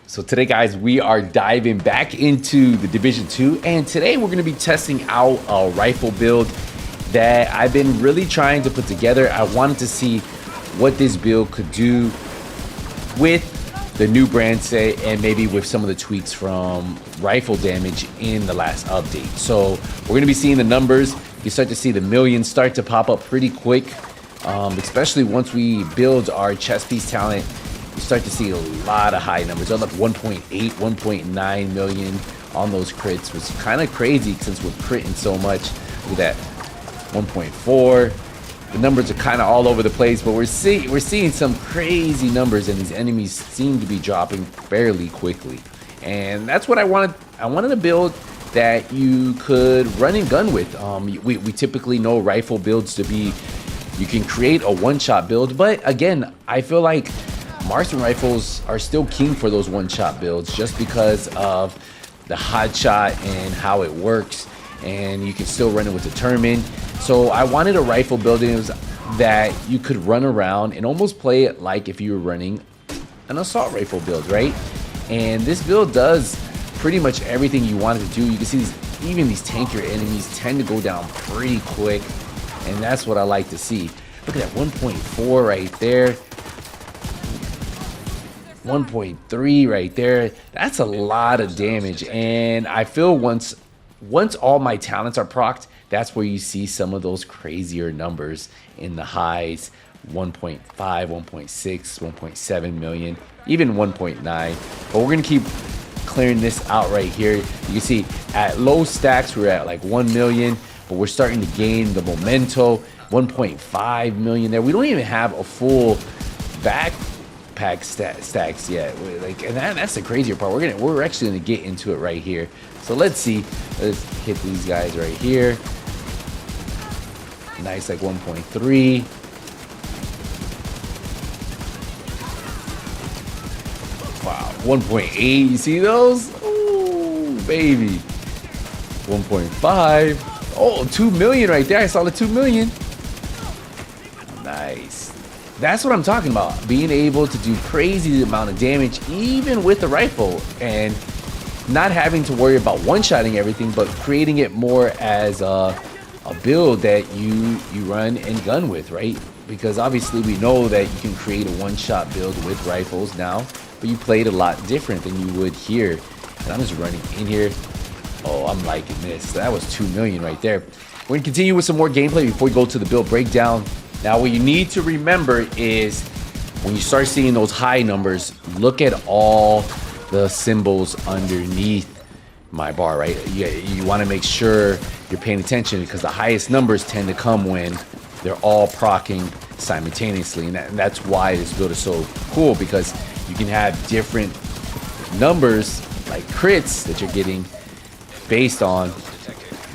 So today, guys, we are diving back into the Division 2, and today we're going to be testing out a rifle build that I've been really trying to put together. I wanted to see what this build could do with the new brand set and maybe with some of the tweaks from rifle damage in the last update. So we're going to be seeing the numbers. You start to see the millions start to pop up pretty quick, especially once we build our chest piece talent. You start to see a lot of high numbers. They're like 1.8, 1.9 million on those crits, which is kind of crazy since we're critting so much. Look at that, 1.4. The numbers are kind of all over the place, but we're seeing some crazy numbers, and these enemies seem to be dropping fairly quickly. And that's what I wanted. I wanted a build that you could run and gun with. We typically know rifle builds to be, you can create a one-shot build, but again, I feel like marksman rifles are still king for those one-shot builds just because of the hot shot and how it works, and you can still run it with determined. So I wanted a rifle build that you could run around and almost play it like if you were running an assault rifle build, right? And this build does pretty much everything you want it to do. You can see even these tankier enemies tend to go down pretty quick, and that's what I like to see. Look at that 1.4 right there. 1.3 right there. That's a lot of damage, and I feel once all my talents are procced, that's where you see some of those crazier numbers in the highs. 1.5, 1.6, 1.7 million, even 1.9. But we're gonna keep clearing this out right here. You can see at low stacks we're at like 1 million, but we're starting to gain the memento. 1.5 million there. We don't even have a full backpack stacks yet. And that's the crazier part. We're actually gonna get into it right here. So let's see. Let's hit these guys right here. Nice, like 1.3. Wow, 1.8. You see those? Ooh, baby. 1.5. Oh, 2 million right there. I saw the 2 million. Nice. That's what I'm talking about. Being able to do crazy amount of damage even with the rifle, and not having to worry about one-shotting everything, but creating it more as a build that you run and gun with, right? Because obviously we know that you can create a one-shot build with rifles now, but you play it a lot different than you would here. And I'm just running in here. Oh, I'm liking this. That was 2 million right there. We're gonna continue with some more gameplay before we go to the build breakdown. Now, what you need to remember is when you start seeing those high numbers, look at all the symbols underneath my bar, right? You want to make sure you're paying attention, because the highest numbers tend to come when they're all proccing simultaneously, and that's why this build is so cool, because you can have different numbers like crits that you're getting based on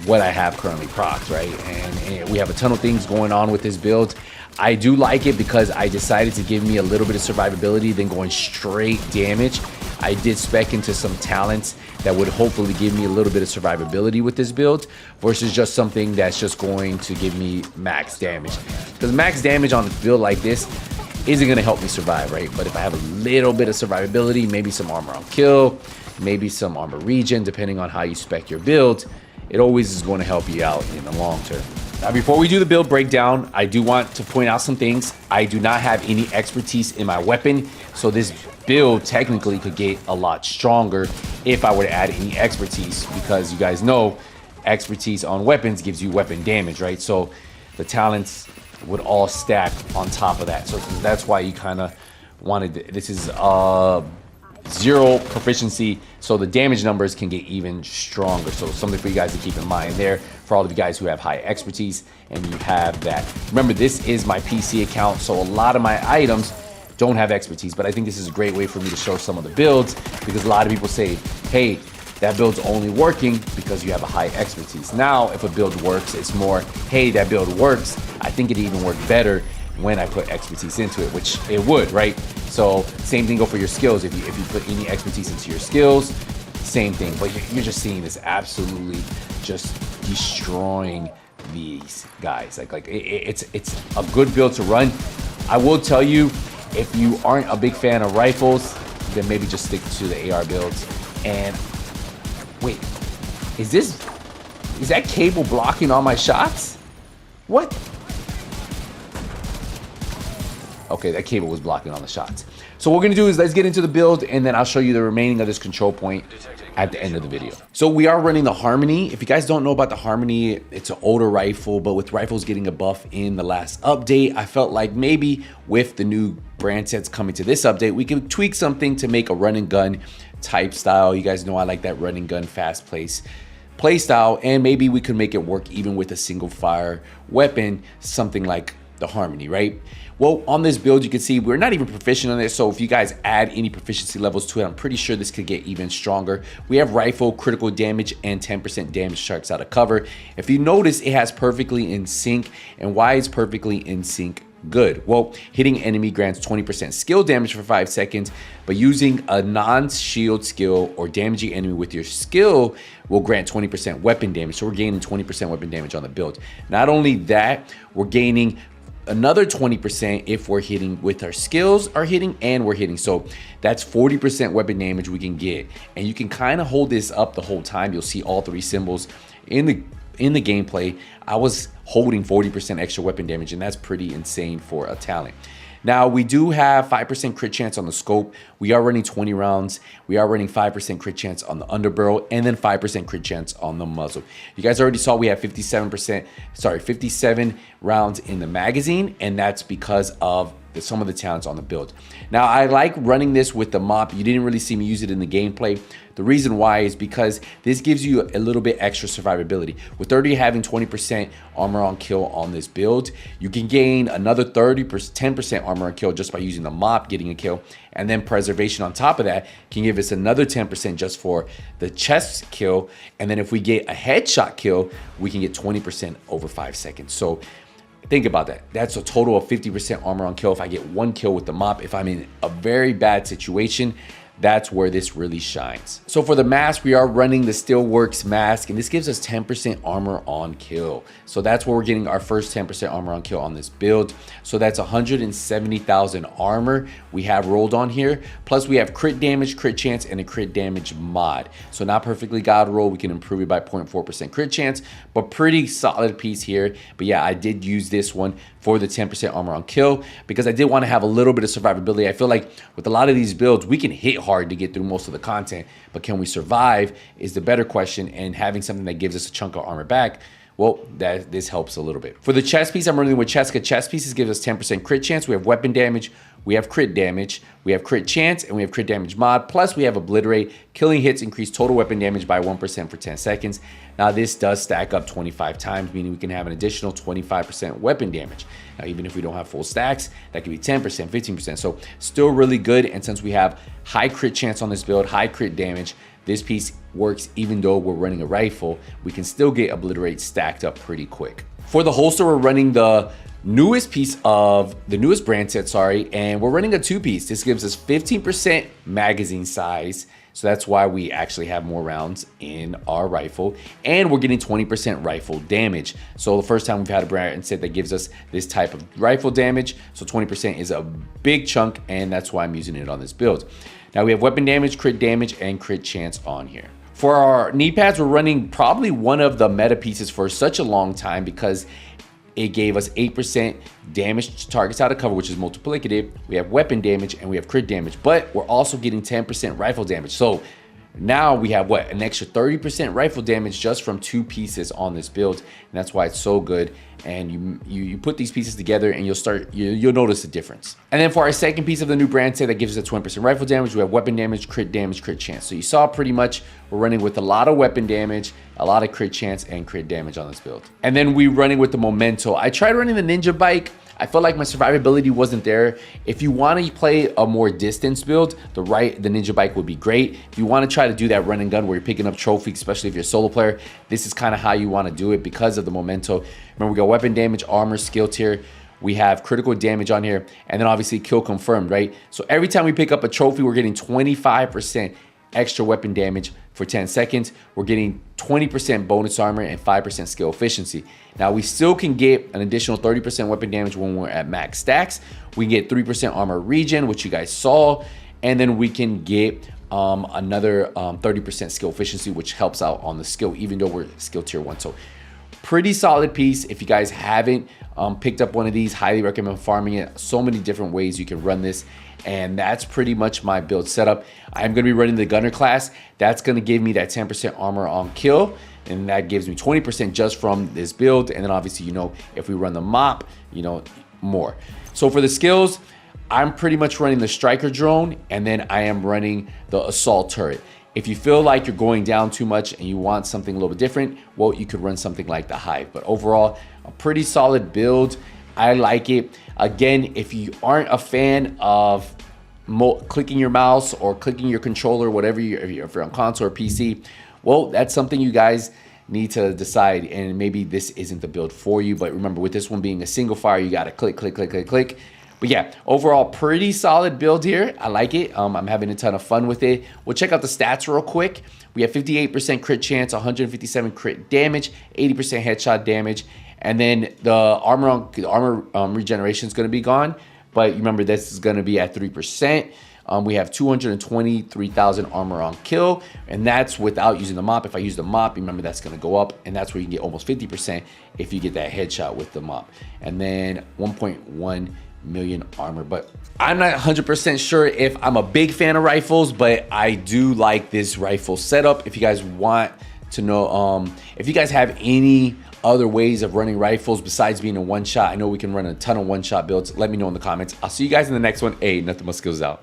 what I have currently procced, right? And we have a ton of things going on with this build. I do like it because I decided to give me a little bit of survivability, then going straight damage. I did spec into some talents that would hopefully give me a little bit of survivability with this build versus just something that's just going to give me max damage. Because max damage on a build like this isn't going to help me survive, right? But if I have a little bit of survivability, maybe some armor on kill, maybe some armor regen, depending on how you spec your build, it always is going to help you out in the long term. Now, before we do the build breakdown, I do want to point out some things. I do not have any expertise in my weapon, so this build technically could get a lot stronger if I were to add any expertise, because you guys know expertise on weapons gives you weapon damage, right? So the talents would all stack on top of that. So that's why you kind of wanted, this is 0 proficiency, so the damage numbers can get even stronger. So something for you guys to keep in mind there for all of you guys who have high expertise and you have that. Remember, this is my PC account, so a lot of my items don't have expertise, but I think this is a great way for me to show some of the builds, because a lot of people say, hey, that build's only working because you have a high expertise. Now, if a build works, it's more, hey, that build works. I think it even worked better when I put expertise into it, which it would, right? So same thing go for your skills. If you put any expertise into your skills, same thing. But you're just seeing this absolutely just destroying these guys. Like it's a good build to run. I will tell you, if you aren't a big fan of rifles, then maybe just stick to the AR builds. And wait, is that cable blocking all my shots? What? Okay, that cable was blocking all the shots. So what we're gonna do is let's get into the build, and then I'll show you the remaining of this control point at the end of the video. So we are running the Harmony. If you guys don't know about the Harmony, it's an older rifle, but with rifles getting a buff in the last update, I felt like maybe with the new brand sets coming to this update, we can tweak something to make a run and gun type style. You guys know I like that run and gun fast play style, and maybe we could make it work even with a single fire weapon, something like the Harmony, right? Well, on this build, you can see we're not even proficient on this, so if you guys add any proficiency levels to it, I'm pretty sure this could get even stronger. We have rifle, critical damage, and 10% damage charts out of cover. If you notice, it has perfectly in sync. And why is perfectly in sync good? Well, hitting enemy grants 20% skill damage for 5 seconds, but using a non-shield skill or damaging enemy with your skill will grant 20% weapon damage. So we're gaining 20% weapon damage on the build. Not only that, we're gaining another 20% if we're hitting with our skills are hitting and we're hitting. So that's 40% weapon damage we can get, and you can kind of hold this up the whole time. You'll see all 3 symbols in the gameplay. I was holding 40% extra weapon damage, and that's pretty insane for a talent. Now, we do have 5% crit chance on the scope. We are running 20 rounds. We are running 5% crit chance on the underbarrel, and then 5% crit chance on the muzzle. You guys already saw we have 57 rounds in the magazine, and that's because of some of the talents on the build. Now, I like running this with the mop. You didn't really see me use it in the gameplay. The reason why is because this gives you a little bit extra survivability. With 30 having 20% armor on kill on this build, you can gain another 10% armor on kill just by using the mop, getting a kill. And then preservation on top of that can give us another 10% just for the chest kill. And then if we get a headshot kill, we can get 20% over 5 seconds. So think about that. That's a total of 50% armor on kill if I get 1 kill with the mop. If I'm in a very bad situation, that's where this really shines. So for the mask, we are running the Steelworks mask, and this gives us 10% armor on kill. So that's where we're getting our first 10% armor on kill on this build. So that's 170,000 armor we have rolled on here. Plus we have crit damage, crit chance, and a crit damage mod. So not perfectly god roll, we can improve it by 0.4% crit chance, but pretty solid piece here. But yeah, I did use this one for the 10% armor on kill because I did want to have a little bit of survivability. I feel like with a lot of these builds, we can hit hard to get through most of the content, but can we survive is the better question, and having something that gives us a chunk of armor back, well, this helps a little bit. For the chest piece, I'm running with chest pieces gives us 10% crit chance. We have weapon damage, we have crit damage, we have crit chance, and we have crit damage mod. Plus we have obliterate. Killing hits increase total weapon damage by 1% for 10 seconds. Now this does stack up 25 times, meaning we can have an additional 25% weapon damage. Now even if we don't have full stacks, that could be 10%, 15%. So still really good. And since we have high crit chance on this build, high crit damage, this piece works even though we're running a rifle. We can still get obliterate stacked up pretty quick. For the holster, we're running the newest piece of the newest brand set, and we're running a 2-piece. This gives us 15% magazine size. So that's why we actually have more rounds in our rifle, and we're getting 20% rifle damage. So the first time we've had a brand set that gives us this type of rifle damage. So 20% is a big chunk, and that's why I'm using it on this build. Now we have weapon damage, crit damage, and crit chance on here. For our knee pads, we're running probably one of the meta pieces for such a long time because it gave us 8% damage to targets out of cover, which is multiplicative. We have weapon damage and we have crit damage, but we're also getting 10% rifle damage. So now we have what, an extra 30% rifle damage just from 2 pieces on this build, and that's why it's so good. And you put these pieces together and you'll notice the difference. And then for our second piece of the new brand set that gives us 20% rifle damage, we have weapon damage, crit chance. So you saw pretty much we're running with a lot of weapon damage, a lot of crit chance, and crit damage on this build. And then we running with the Memento. I tried running the Ninja Bike. I felt like my survivability wasn't there. If you want to play a more distance build, the Ninja Bike would be great. If you want to try to do that run and gun where you're picking up trophies, especially if you're a solo player, this is kind of how you want to do it because of the Memento. Remember, we got weapon damage, armor, skill tier. We have critical damage on here, and then obviously kill confirmed, right? So every time we pick up a trophy, we're getting 25% extra weapon damage for 10 seconds. We're getting 20% bonus armor and 5% skill efficiency. Now we still can get an additional 30% weapon damage when we're at max stacks. We can get 3% armor regen, which you guys saw, and then we can get another 30% skill efficiency, which helps out on the skill, even though we're skill tier 1. So pretty solid piece. If you guys haven't picked up one of these, highly recommend farming it. So many different ways you can run this, and that's pretty much my build setup. I'm going to be running the gunner class. That's going to give me that 10% armor on kill, and that gives me 20% just from this build. And then obviously, you know, if we run the mop, you know, more. So for the skills, I'm pretty much running the striker drone, and then I am running the assault turret. If you feel like you're going down too much and you want something a little bit different, well, you could run something like the hive. But overall, a pretty solid build. I like it. Again, if you aren't a fan of clicking your mouse or clicking your controller, whatever if you're on console or PC, well, that's something you guys need to decide, and maybe this isn't the build for you. But remember, with this one being a single fire, you got to click, click, click, click, click. But yeah, overall, pretty solid build here. I like it. I'm having a ton of fun with it. We'll check out the stats real quick. We have 58% crit chance, 157 crit damage, 80% headshot damage, and then the armor regeneration is going to be gone. But remember, this is going to be at 3%. We have 223,000 armor on kill, and that's without using the mop. If I use the mop, remember that's going to go up, and that's where you can get almost 50% if you get that headshot with the mop. And then 1.1 million armor. But I'm not 100% sure if I'm a big fan of rifles, but I do like this rifle setup. If you guys want to know, if you guys have any other ways of running rifles besides being a one shot, I know we can run a ton of one shot builds. Let me know in the comments. I'll see you guys in the next one. Hey, nothing but skills out.